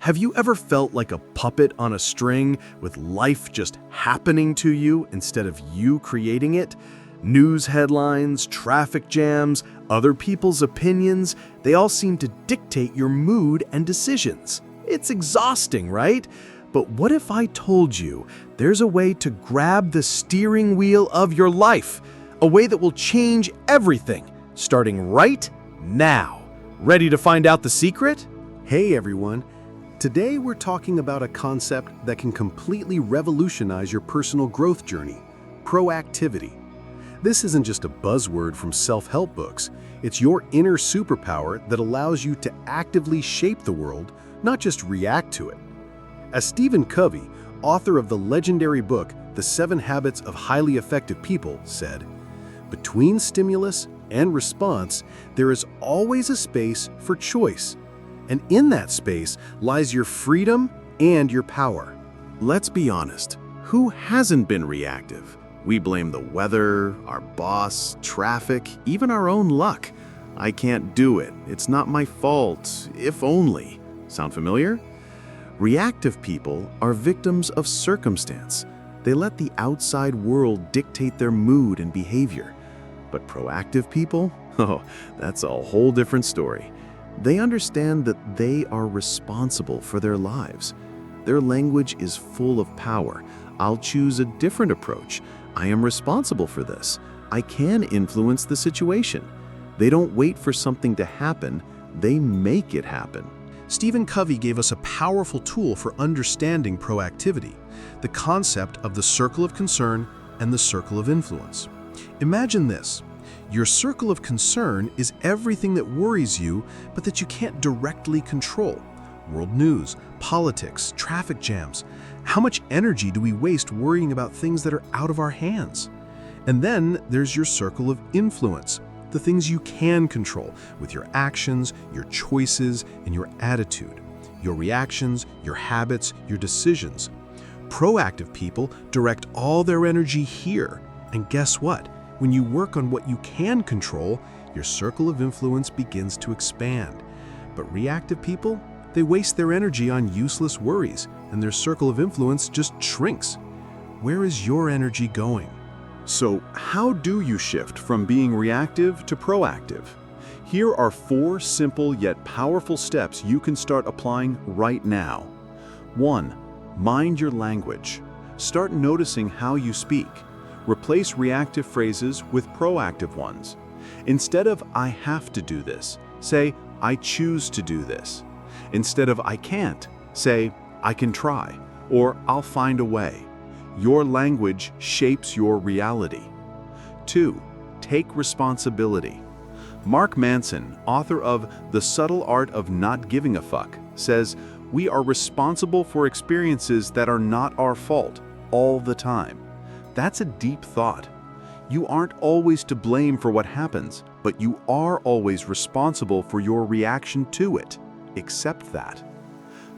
Have you ever felt like a puppet on a string with life just happening to you instead of you creating it? News headlines, traffic jams, other people's opinions, they all seem to dictate your mood and decisions. It's exhausting, right? But what if I told you there's a way to grab the steering wheel of your life? A way that will change everything, starting right now. Ready to find out the secret? Hey everyone! Today we're talking about a concept that can completely revolutionize your personal growth journey: proactivity. This isn't just a buzzword from self-help books. It's your inner superpower that allows you to actively shape the world, not just react to it. As Stephen Covey, author of the legendary book The 7 Habits of Highly Effective People, said, "Between stimulus and response, there is always a space for choice. And in that space lies your freedom and your power." Let's be honest, who hasn't been reactive? We blame the weather, our boss, traffic, even our own luck. I can't do it. It's not my fault. If only. Sound familiar? Reactive people are victims of circumstance. They let the outside world dictate their mood and behavior. But proactive people? Oh, that's a whole different story. They understand that they are responsible for their lives. Their language is full of power. I'll choose a different approach. I am responsible for this. I can influence the situation. They don't wait for something to happen. They make it happen. Stephen Covey gave us a powerful tool for understanding proactivity, the concept of the circle of concern and the circle of influence. Imagine this. Your circle of concern is everything that worries you, but that you can't directly control. World news, politics, traffic jams. How much energy do we waste worrying about things that are out of our hands? And then there's your circle of influence, the things you can control with your actions, your choices, and your attitude, your reactions, your habits, your decisions. Proactive people direct all their energy here. And guess what? When you work on what you can control, your circle of influence begins to expand. But reactive people, they waste their energy on useless worries, and their circle of influence just shrinks. Where is your energy going? So, how do you shift from being reactive to proactive? Here are 4 simple yet powerful steps you can start applying right now. 1. Mind your language. Start noticing how you speak. Replace reactive phrases with proactive ones. Instead of "I have to do this," say "I choose to do this." Instead of "I can't," say "I can try," or "I'll find a way." Your language shapes your reality. 2. Take responsibility. Mark Manson, author of The Subtle Art of Not Giving a Fuck, says, "We are responsible for experiences that are not our fault all the time." That's a deep thought. You aren't always to blame for what happens, but you are always responsible for your reaction to it. Accept that.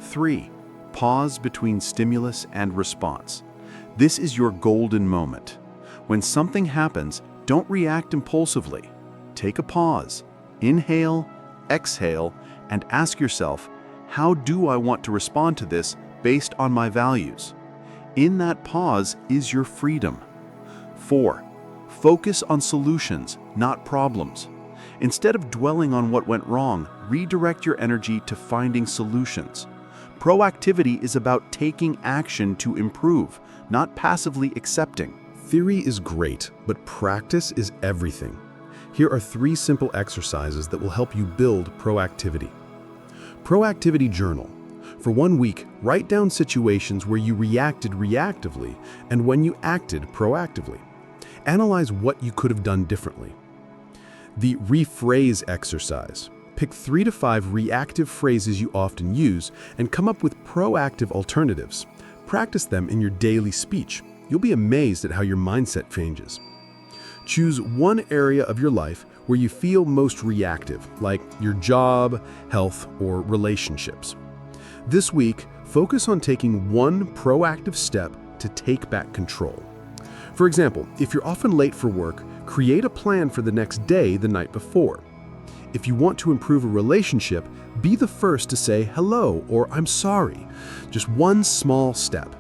3. Pause between stimulus and response. This is your golden moment. When something happens, don't react impulsively. Take a pause, inhale, exhale, and ask yourself, how do I want to respond to this based on my values? In that pause is your freedom. 4. Focus on solutions, not problems. Instead of dwelling on what went wrong, redirect your energy to finding solutions. Proactivity is about taking action to improve, not passively accepting. Theory is great, but practice is everything. Here are 3 simple exercises that will help you build proactivity. Proactivity journal. For 1 week, write down situations where you reacted reactively and when you acted proactively. Analyze what you could have done differently. The rephrase exercise. Pick 3 to 5 reactive phrases you often use and come up with proactive alternatives. Practice them in your daily speech. You'll be amazed at how your mindset changes. Choose one area of your life where you feel most reactive, like your job, health, or relationships. This week, focus on taking one proactive step to take back control. For example, if you're often late for work, create a plan for the next day the night before. If you want to improve a relationship, Be the first to say hello or I'm sorry. Just one small step.